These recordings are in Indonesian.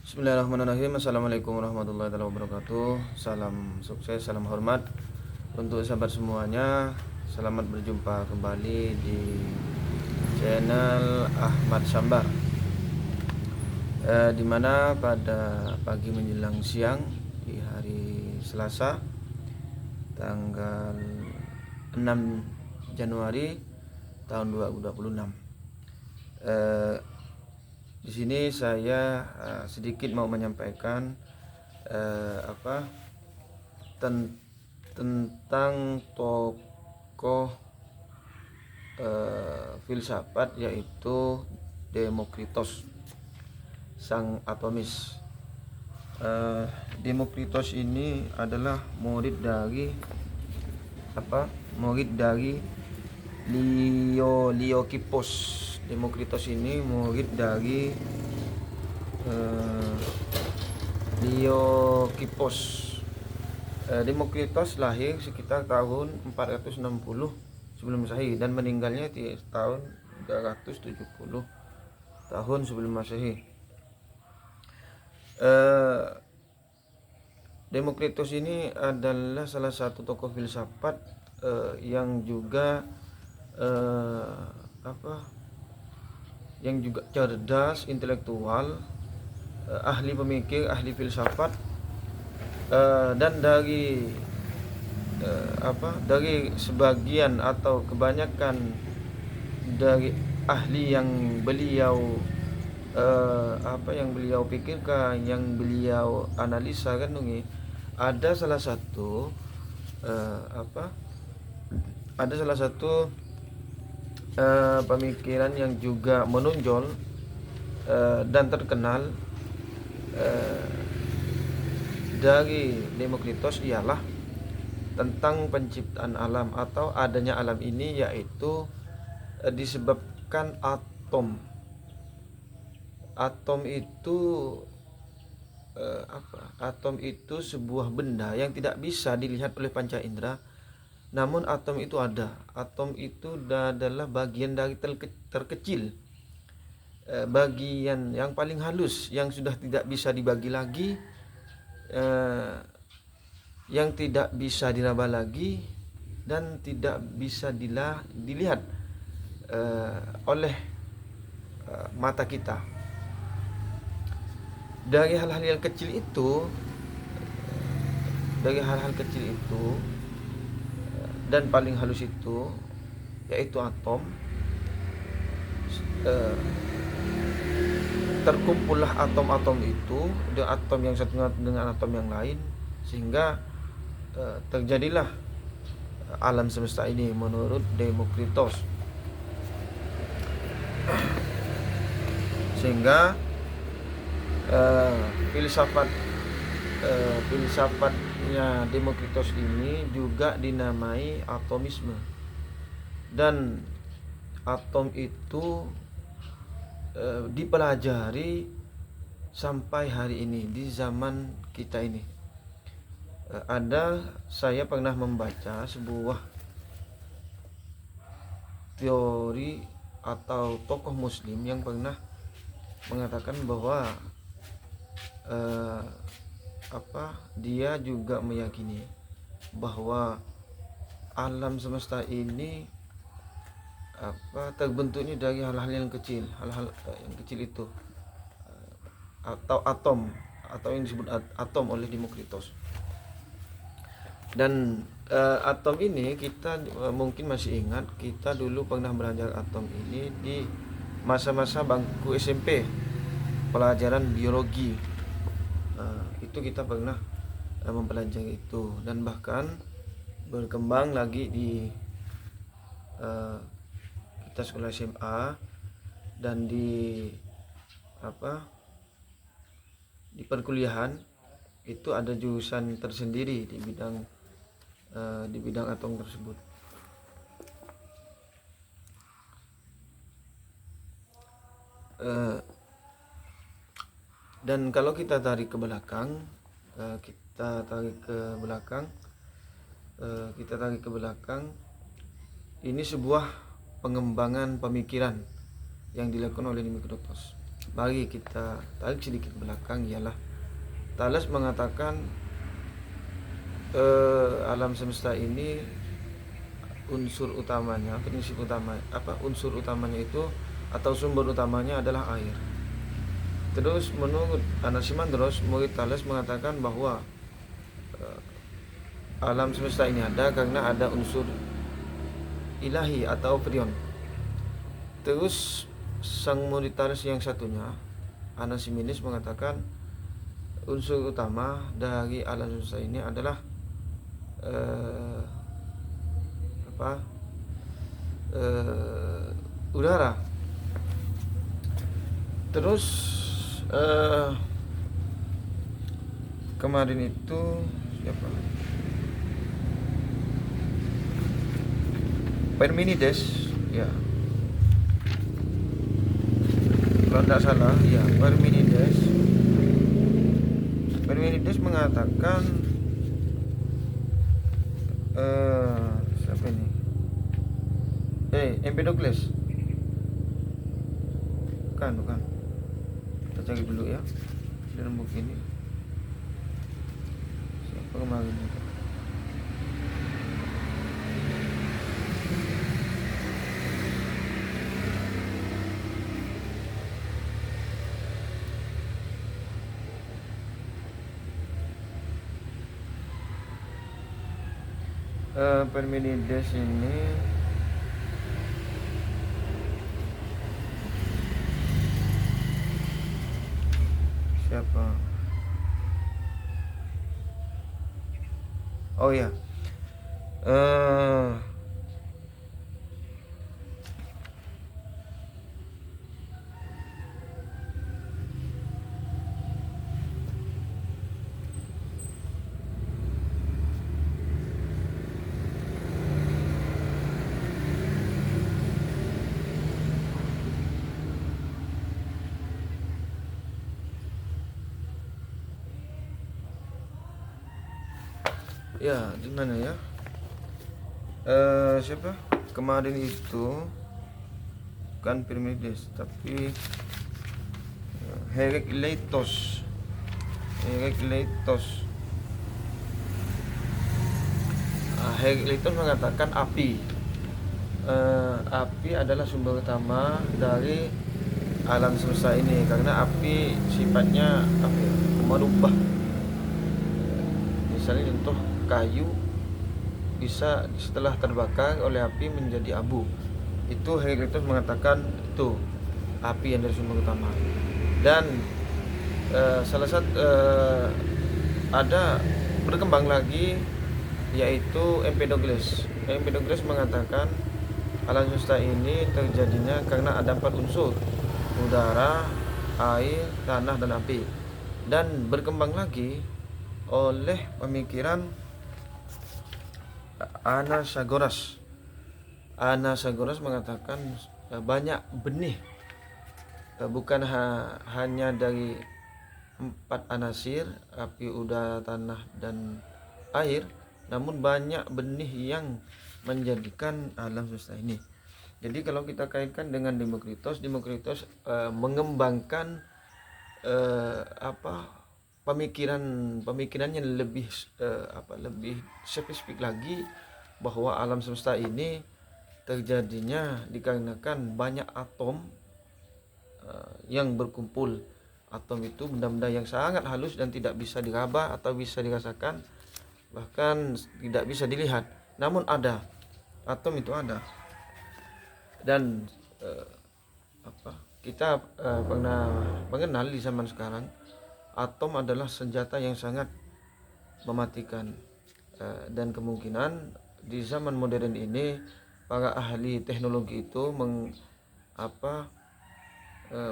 Bismillahirrahmanirrahim. Assalamualaikum warahmatullahi wabarakatuh. Salam sukses, salam hormat untuk sahabat semuanya. Selamat berjumpa kembali di channel Ahmad Sambar, dimana pada pagi menjelang siang di hari Selasa tanggal 6 Januari tahun 2026. Di sini saya sedikit mau menyampaikan tentang tokoh filsafat, yaitu Demokritos, sang atomis. Demokritos ini adalah murid dari Leokipos. Demokritos ini murid dari Leokipos. Demokritos lahir sekitar tahun 460 sebelum Masehi dan meninggalnya di tahun 370 tahun sebelum Masehi. Demokritos ini adalah salah satu tokoh filsafat yang juga cerdas, intelektual, ahli pemikir, ahli filsafat, dan dari sebagian atau kebanyakan dari ahli yang beliau pikirkan, yang beliau analisa kan ada salah satu pemikiran yang juga menonjol dan terkenal dari Demokritos ialah tentang penciptaan alam atau adanya alam ini, yaitu disebabkan atom. Atom itu sebuah benda yang tidak bisa dilihat oleh panca indera. Namun atom itu ada. Atom itu adalah bagian dari terkecil, bagian yang paling halus, yang sudah tidak bisa dibagi lagi, yang tidak bisa diraba lagi, dan tidak bisa dilihat oleh mata kita. Dari hal-hal kecil itu dan paling halus itu, yaitu atom, terkumpullah atom-atom itu, dengan atom yang satu dengan atom yang lain, sehingga terjadilah alam semesta ini menurut Demokritos. Sehingga filsafatnya Demokritos ini juga dinamai atomisme. Dan atom itu dipelajari sampai hari ini, di zaman kita ini. Saya pernah membaca sebuah teori atau tokoh muslim yang pernah mengatakan bahwa dia juga meyakini bahwa alam semesta ini terbentuknya dari hal-hal yang kecil, itu atau atom, atau yang disebut atom oleh Demokritos. Dan atom ini kita mungkin masih ingat, kita dulu pernah belajar atom ini di masa-masa bangku SMP, pelajaran biologi. Itu kita pernah mempelajari itu, dan bahkan berkembang lagi di kita sekolah SMA, dan di perkuliahan itu ada jurusan tersendiri di bidang atom tersebut. Dan kalau kita tarik ke belakang, ini sebuah pengembangan pemikiran yang dilakukan oleh Demokritos. Mari kita tarik sedikit belakang, ialah Thales mengatakan alam semesta ini unsur utamanya, prinsip utama unsur utamanya itu atau sumber utamanya adalah air. Terus menurut Anaximandros, murid Thales mengatakan bahwa alam semesta ini ada karena ada unsur ilahi atau prion. Terus sang murid Thales yang satunya, Anaximenes, mengatakan unsur utama dari alam semesta ini adalah udara. Terus kemarin itu siapa? Parmenides, ya. Kalau tidak salah, ya, Parmenides mengatakan siapa ini? Empedokles. Bukan. Kita cari dulu ya dalam buku ini. Siapa kemarin itu? Parmenides ini siapa? Oh ya, ya, di mana ya? Siapa? Kemarin itu kan Parmenides, tapi Herakleitos. Herakleitos mengatakan api. Api adalah sumber utama dari alam semesta ini karena api sifatnya merubah. Misalnya contoh kayu bisa setelah terbakar oleh api menjadi abu. Itu Herakleitos mengatakan itu api yang dari sumber utama. Dan salah satu ada berkembang lagi, yaitu Empedokles. Empedokles mengatakan alam semesta ini terjadinya karena ada 4 unsur: udara, air, tanah, dan api. Dan berkembang lagi oleh pemikiran Anaxagoras. Anaxagoras mengatakan banyak benih, bukan hanya dari 4 anasir, api, udara, tanah, dan air, namun banyak benih yang menjadikan alam semesta ini. Jadi kalau kita kaitkan dengan Demokritos mengembangkan pemikirannya lebih lebih spesifik lagi, bahwa alam semesta ini terjadinya dikarenakan banyak atom yang berkumpul. Atom itu benda-benda yang sangat halus dan tidak bisa diraba atau bisa dirasakan, bahkan tidak bisa dilihat, namun ada. Atom itu ada. Dan kita pernah mengenal di zaman sekarang, atom adalah senjata yang sangat mematikan, dan kemungkinan di zaman modern ini para ahli teknologi itu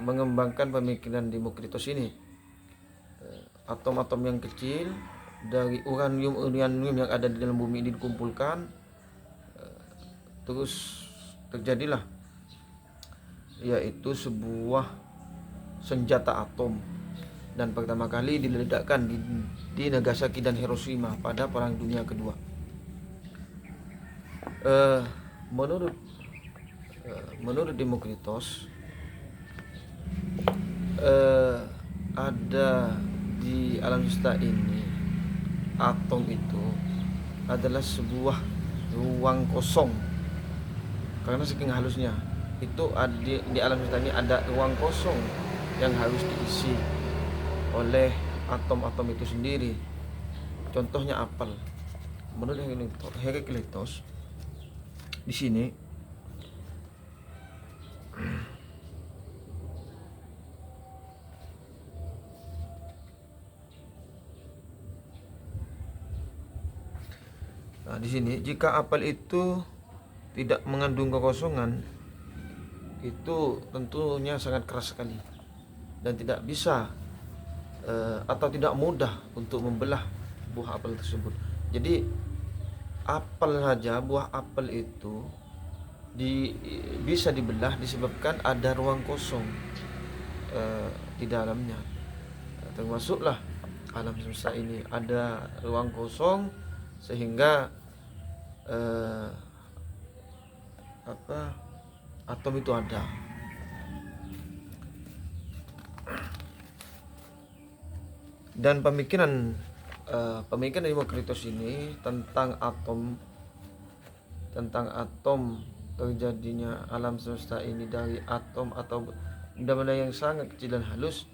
mengembangkan pemikiran Demokritos ini. Atom-atom yang kecil dari uranium yang ada di dalam bumi ini dikumpulkan, terus terjadilah yaitu sebuah senjata atom, dan pertama kali diledakkan di Nagasaki dan Hiroshima pada Perang Dunia Kedua. Menurut Demokritos, eh, ada di alam semesta ini, atom itu adalah sebuah ruang kosong. Karena saking halusnya itu di alam semesta ini ada ruang kosong yang harus diisi oleh atom-atom itu sendiri. Contohnya apel. Menurut Herakleitos di sini nah, di sini jika apel itu tidak mengandung kekosongan, itu tentunya sangat keras sekali dan tidak bisa atau tidak mudah untuk membelah buah apel tersebut. Jadi apel saja, buah apel itu bisa dibelah disebabkan ada ruang kosong di dalamnya. Termasuklah alam semesta ini ada ruang kosong sehingga eh, atom itu ada. Dan pemikiran Demokritos ini tentang atom terjadinya alam semesta ini dari atom atau benda-benda yang sangat kecil dan halus,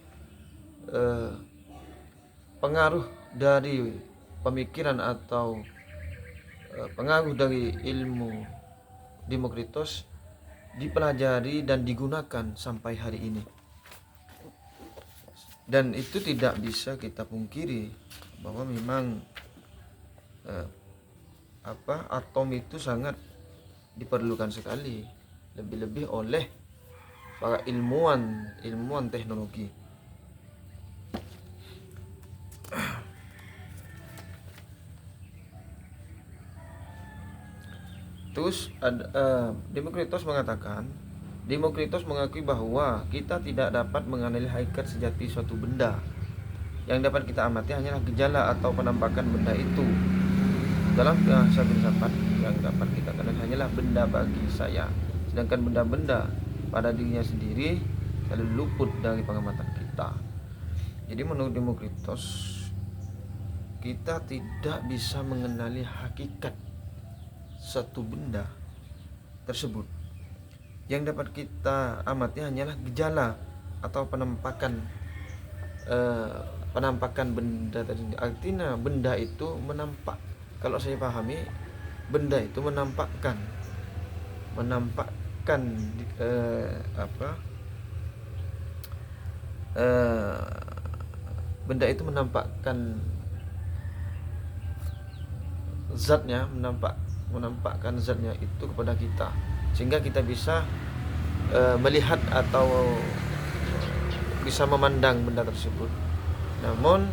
pengaruh dari pemikiran atau pengaruh dari ilmu Demokritos dipelajari dan digunakan sampai hari ini. Dan itu tidak bisa kita pungkiri bahwa memang atom itu sangat diperlukan sekali, lebih-lebih oleh para ilmuwan teknologi. Terus Demokritos mengakui bahwa kita tidak dapat mengenali hakikat sejati suatu benda. Yang dapat kita amati hanyalah gejala atau penampakan benda itu. Dalam bahasa filsafat, yang dapat kita kenal hanyalah benda bagi saya, sedangkan benda-benda pada dirinya sendiri selalu luput dari pengamatan kita. Jadi menurut Demokritos, kita tidak bisa mengenali hakikat satu benda tersebut. Yang dapat kita amati hanyalah gejala atau penampakan benda tadi. Artinya benda itu menampak. Kalau saya pahami, benda itu menampakkan benda itu menampakkan zatnya, menampakkan zatnya itu kepada kita, sehingga kita bisa melihat atau bisa memandang benda tersebut. Namun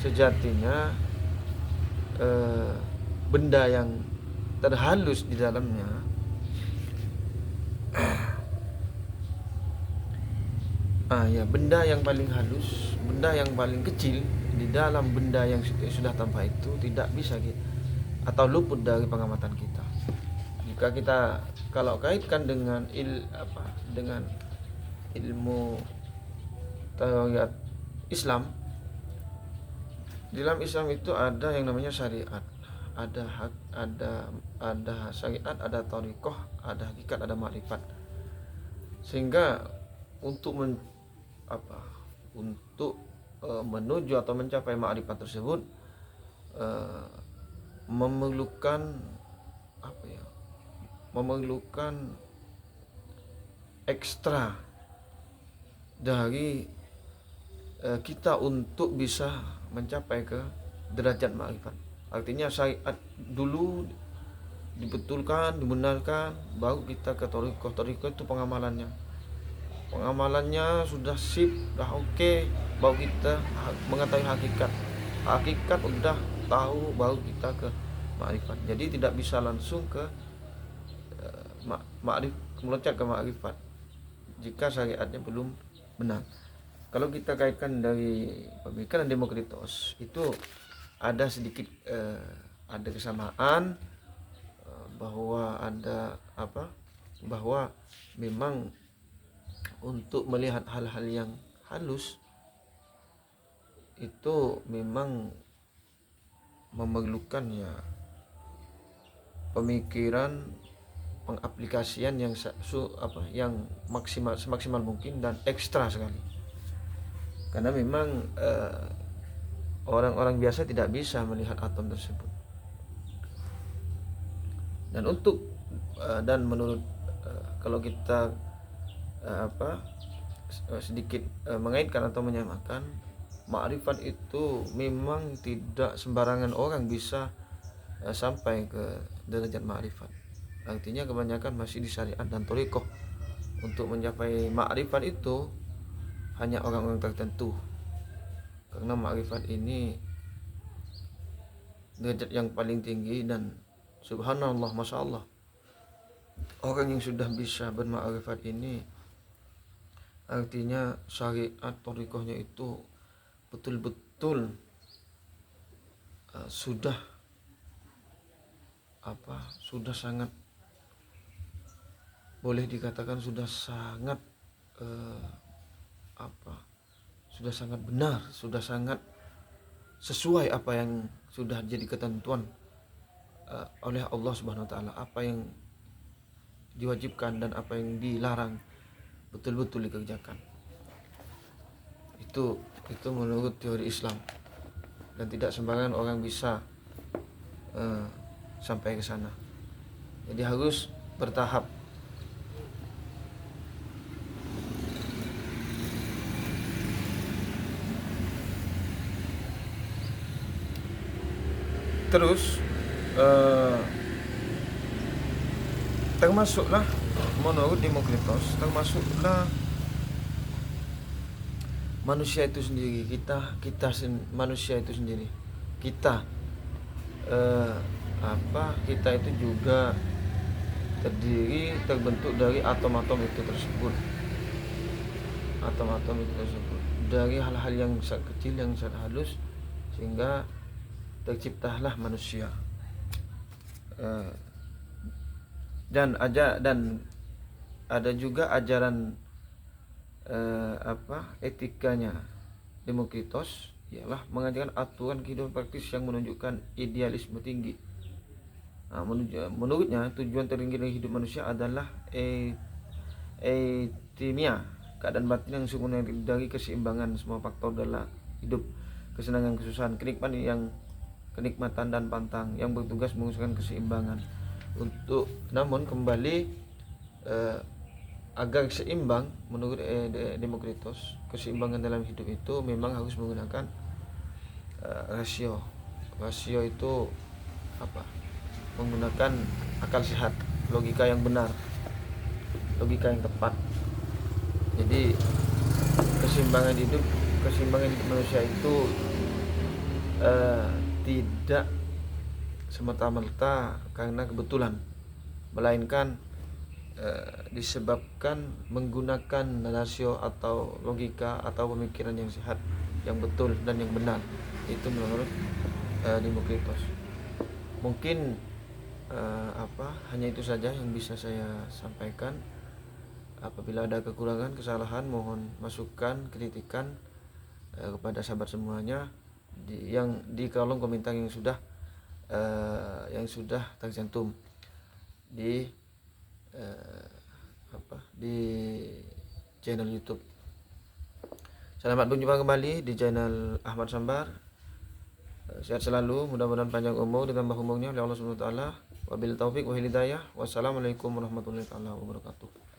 sejatinya benda yang terhalus di dalamnya benda yang paling halus, benda yang paling kecil di dalam benda yang sudah tampak itu tidak bisa atau luput dari pengamatan kita. Jika kita kalau kaitkan dengan dengan ilmu teori Islam, di dalam Islam itu ada yang namanya syariat, ada syariat, ada thariqah, ada hakikat, ada makrifat. Sehingga untuk menuju atau mencapai makrifat tersebut memerlukan ekstra dari kita untuk bisa mencapai ke derajat makrifat. Artinya syariat dulu dibetulkan, dibenarkan, baru kita ke thariqah. Thariqah itu pengamalannya sudah sip, sudah oke, baru kita mengetahui hakikat udah tahu, baru kita ke makrifat. Jadi tidak bisa langsung ke meloncat ke makrifat jika syariatnya belum benar. Kalau kita kaitkan dari pemikiran Demokritos, itu ada sedikit ada kesamaan, bahwa memang untuk melihat hal-hal yang halus itu memang memerlukan ya pemikiran, pengaplikasian yang maksimal, semaksimal mungkin dan ekstra sekali. Karena memang orang-orang biasa tidak bisa melihat atom tersebut. Dan menurut kalau kita sedikit mengaitkan atau menyamakan, ma'rifat itu memang tidak sembarangan orang bisa sampai ke derajat ma'rifat. Artinya kebanyakan masih di syariat dan thariqah. Untuk mencapai ma'rifat itu hanya orang-orang tertentu. Karena ma'rifat ini derajat yang paling tinggi, dan subhanallah, masya Allah, orang yang sudah bisa berma'rifat ini artinya syariat thariqahnya itu betul-betul sudah sangat, boleh dikatakan sudah sangat sudah sangat benar, sudah sangat sesuai apa yang sudah jadi ketentuan oleh Allah Subhanahu wa taala. Apa yang diwajibkan dan apa yang dilarang betul-betul dikerjakan. Itu menurut teori Islam, dan tidak sembarangan orang bisa sampai ke sana. Jadi harus bertahap. Terus termasuklah menurut Demokritos, termasuklah manusia itu sendiri, manusia itu sendiri, kita itu juga terbentuk dari atom-atom itu tersebut, dari hal-hal yang sangat kecil, yang sangat halus, sehingga terciptalah manusia. Dan ada juga ajaran etikanya Demokritos, ialah mengajarkan aturan kehidupan praktis yang menunjukkan idealisme tinggi. Menurutnya tujuan tertinggi dari hidup manusia adalah euthymia, keadaan batin yang sempurna dari keseimbangan semua faktor dalam hidup, kesenangan, kesusahan, kenikmatan dan pantang, yang bertugas mengusahakan keseimbangan. Namun kembali agar seimbang, menurut Demokritos, keseimbangan dalam hidup itu memang harus menggunakan rasio. Rasio itu menggunakan akal sehat, logika yang benar, logika yang tepat. Jadi keseimbangan hidup manusia itu tidak semata-mata karena kebetulan, melainkan disebabkan menggunakan rasio atau logika atau pemikiran yang sehat, yang betul dan yang benar. Itu menurut Demokritos. Mungkin hanya itu saja yang bisa saya sampaikan. Apabila ada kekurangan, kesalahan, mohon masukan, kritikan kepada sahabat semuanya di kolom komentar yang sudah tercantum di channel YouTube. Selamat berjumpa kembali di channel Ahmad Sambar. Sehat selalu, mudah-mudahan panjang umur ditambah umurnya oleh Allah Subhanahu wa taala. Wabillahi taufik wa hidayah. Wassalamualaikum warahmatullahi wabarakatuh.